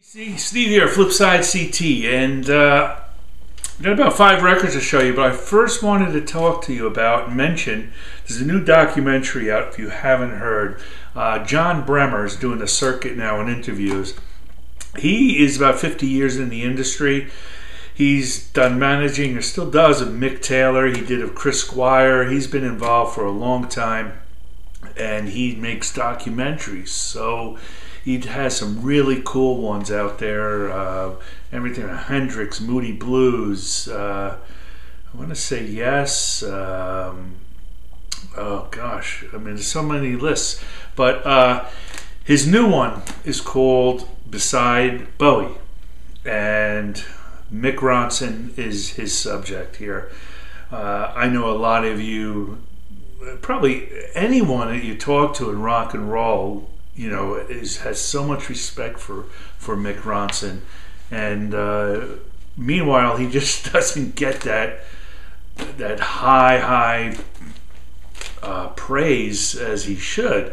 Steve here, FlipSideCT, and I've got about 5 records to show you, but I first wanted to talk to you about, mention, there's a new documentary out if you haven't heard. John Bremer is doing a circuit now in interviews. He is about 50 years in the industry. He's done managing, or still does, of Mick Taylor. He did of Chris Squire. He's been involved for a long time, and he makes documentaries. So he has some really cool ones out there. Everything from Hendrix, Moody Blues. I want to say Yes. Oh gosh, I mean, there's so many lists. But his new one is called Beside Bowie, and Mick Ronson is his subject here. I know a lot of you, probably anyone that you talk to in rock and roll, you know, has so much respect for Mick Ronson, and meanwhile he just doesn't get that high praise as he should.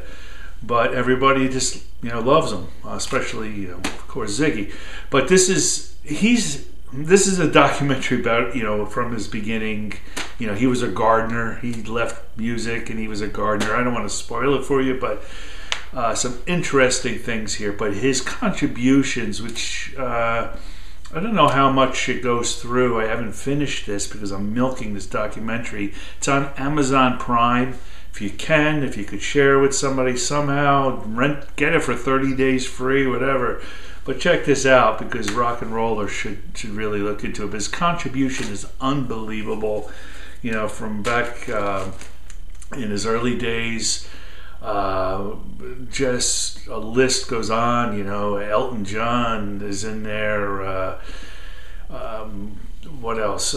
But everybody just, you know, loves him, especially, you know, of course, Ziggy. But this is a documentary about, you know, from his beginning. You know, he was a gardener. He left music and he was a gardener. I don't want to spoil it for you, but some interesting things here. But his contributions, which I don't know how much it goes through. I haven't finished this because I'm milking this documentary. It's on Amazon Prime. If you can, if you could share with somebody somehow, get it for 30 days free, whatever. But check this out, because rock and rollers should really look into it. But his contribution is unbelievable. You know, from back in his early days, just a list goes on. You know, Elton John is in there. What else?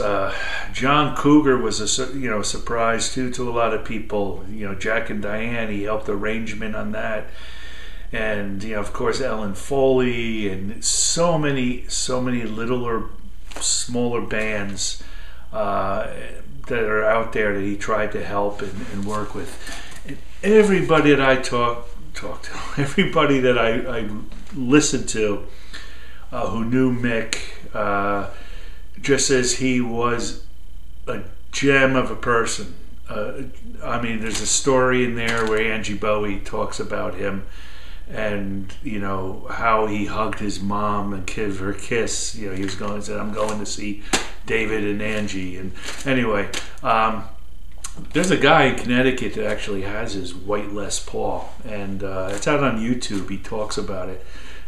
John Cougar was a surprise too to a lot of people. You know, Jack and Diane, he helped arrangement on that, and you know, of course, Ellen Foley, and so many littler, smaller bands that are out there that he tried to help and work with. And everybody that I talk to, everybody that I listened to who knew Mick, just says he was a gem of a person. I mean, there's a story in there where Angie Bowie talks about him, and you know how he hugged his mom and gave her a kiss. You know, he was going and said, "I'm going to see David and Angie." And anyway, there's a guy in Connecticut that actually has his white Les Paul, and it's out on YouTube. He talks about it.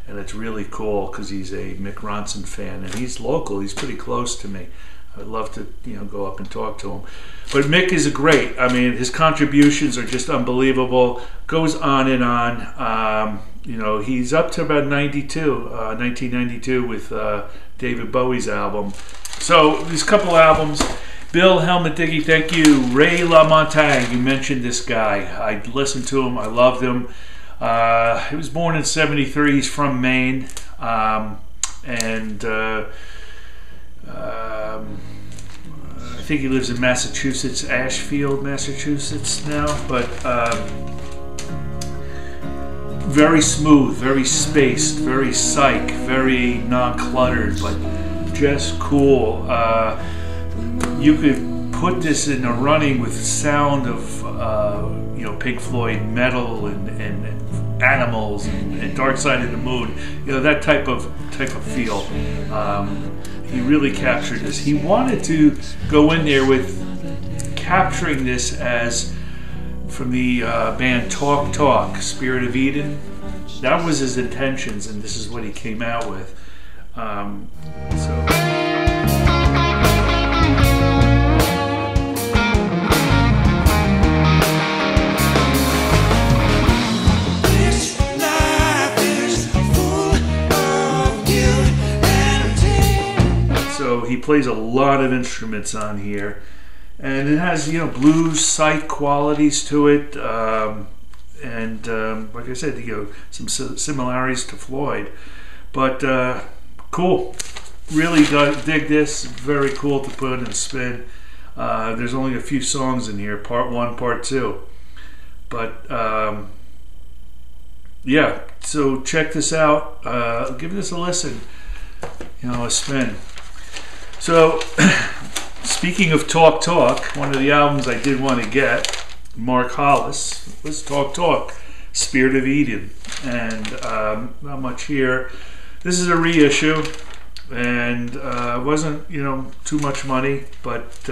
And it's really cool because he's a Mick Ronson fan, and he's local. He's pretty close to me. I'd love to, you know, go up and talk to him. But Mick is great. I mean, his contributions are just unbelievable. Goes on and on. You know, he's up to about 1992 with David Bowie's album. So these couple albums. Bill, Helmet Diggy, thank you. Ray LaMontagne, you mentioned this guy. I listened to him. I loved him. He was born in '73. He's from Maine, and I think he lives in Massachusetts, Ashfield, Massachusetts now. But very smooth, very spaced, very psych, very non-cluttered, but just cool. You could put this in a running with sound of you know, Pink Floyd metal and Animals and Dark Side of the Moon, you know, that type of feel. He really captured this. He wanted to go in there with capturing this as from the band Talk Talk, Spirit of Eden. That was his intentions, and this is what he came out with. So he plays a lot of instruments on here, and it has, you know, blues psych qualities to it, and like I said, you know, some similarities to Floyd, but cool. Really dig this. Very cool to put and spin. There's only a few songs in here, part 1, part 2, but yeah, so check this out. Give this a listen, a spin. So, speaking of Talk, one of the albums I did want to get, Mark Hollis, was Talk, Spirit of Eden. And not much here. This is a reissue, and wasn't too much money, but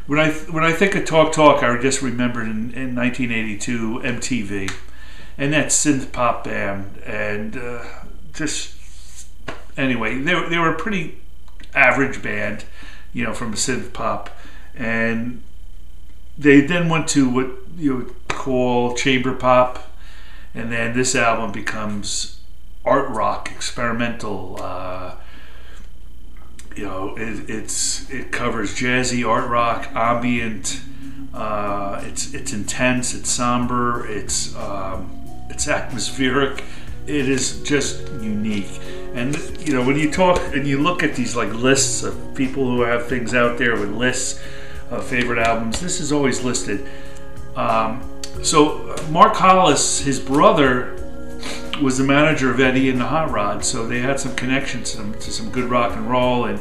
when I think of Talk, I just remembered in 1982 MTV, and that synth pop band, and just anyway, they were a pretty average band, from synth pop, and they then went to what you would call chamber pop, and then this album becomes art rock, experimental. It covers jazzy art rock, ambient. It's intense. It's somber. It's atmospheric. It is just unique. And when you talk and you look at these like lists of people who have things out there with lists of favorite albums, this is always listed. So Mark Hollis, his brother, was the manager of Eddie and the Hot Rods, so they had some connections to some good rock and roll, and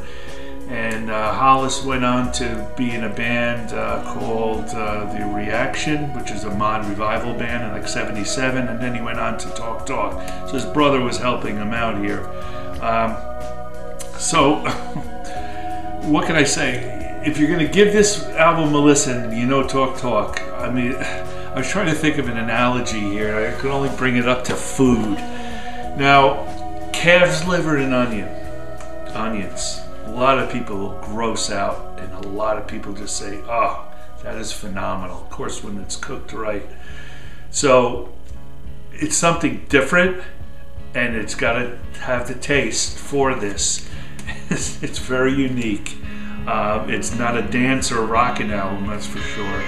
Hollis went on to be in a band called The Reaction, which is a mod revival band in like '77, and then he went on to Talk. So his brother was helping him out here. So what can I say? If you're going to give this album a listen, Talk. I mean, I was trying to think of an analogy here. I could only bring it up to food. Now, calf's liver and onions. A lot of people will gross out, and a lot of people just say, "Oh, that is phenomenal." Of course, when it's cooked right. So it's something different, and it's got to have the taste for this. It's very unique. It's not a dance or a rockin' album, that's for sure.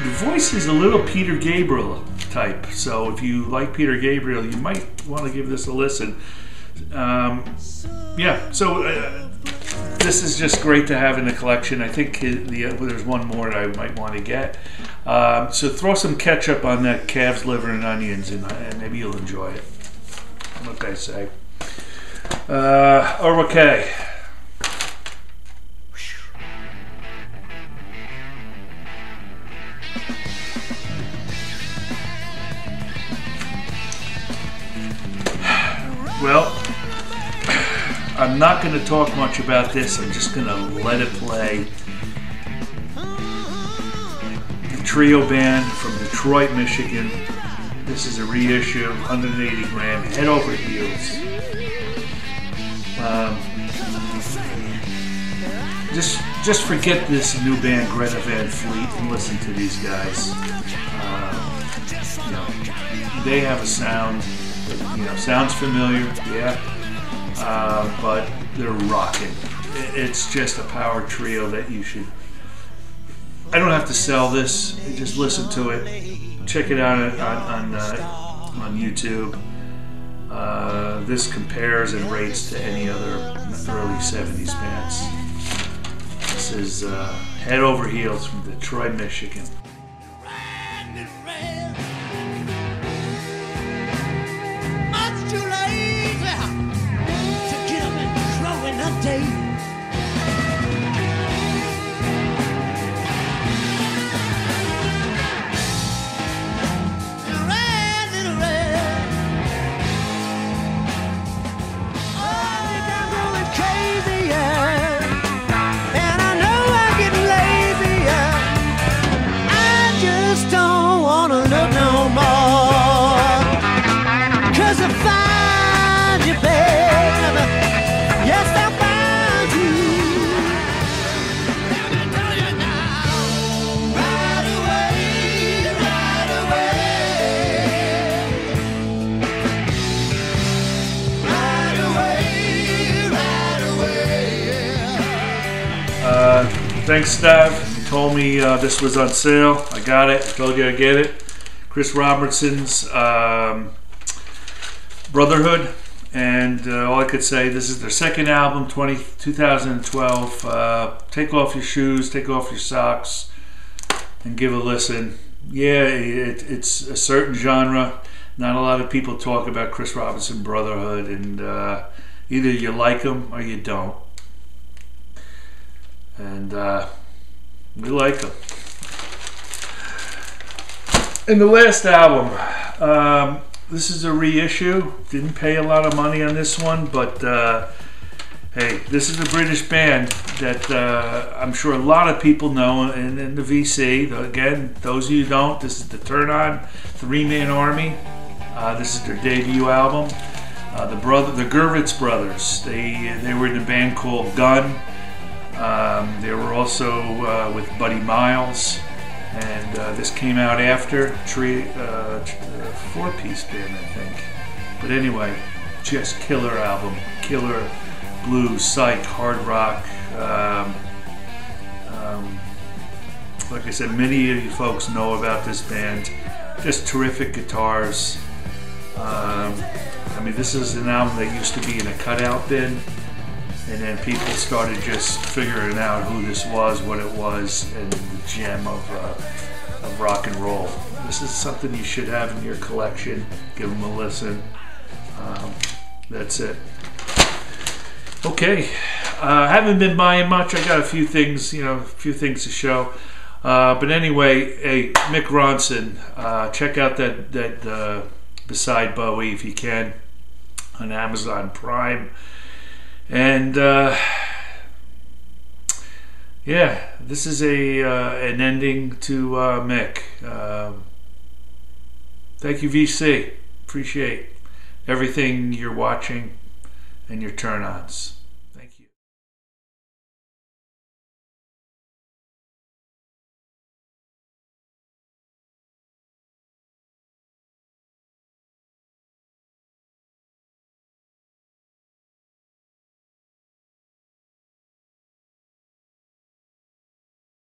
The voice is a little Peter Gabriel type, so if you like Peter Gabriel, you might want to give this a listen. This is just great to have in the collection. I think there's one more that I might want to get. So throw some ketchup on that calf's liver and onions, and maybe you'll enjoy it. What can I say? Okay. Well, I'm not going to talk much about this. I'm just going to let it play. The trio band from Detroit, Michigan. This is a reissue, 180 gram, head over heels. Just forget this new band, Greta Van Fleet, and listen to these guys. They have a sound. Sounds familiar, yeah, but they're rocking. It's just a power trio that you should. I don't have to sell this. Just listen to it. Check it out on YouTube. This compares and rates to any other early '70s bands. This is Head Over Heels from Detroit, Michigan. Thanks, Stav. You told me this was on sale. I got it. I told you I'd get it. Chris Robertson's Brotherhood. And all I could say, this is their second album, 2012. Take off your shoes, take off your socks, and give a listen. yeah, it's a certain genre. Not a lot of people talk about Chris Robinson Brotherhood, and either you like them or you don't. And we like them. And the last album, this is a reissue. Didn't pay a lot of money on this one, but hey, this is a British band that I'm sure a lot of people know in the VC. Again, those of you who don't, this is the Turn On 3-Man Army. This is their debut album. The Gurvitz brothers, they were in a band called Gun. They were also with Buddy Miles, and this came out after four-piece band, I think. But anyway, just killer album, killer blues, psych, hard rock. Like I said, many of you folks know about this band. Just terrific guitars. I mean, this is an album that used to be in a cutout bin, and then people started just figuring out who this was, what it was, and the gem of rock and roll. This is something you should have in your collection. Give them a listen. That's it. Okay, haven't been buying much. I got a few things, to show. But anyway, hey, Mick Ronson, check out that Beside Bowie if you can on Amazon Prime. And yeah, this is an ending to Mick. Thank you, VC. Appreciate everything you're watching and your turn-ons.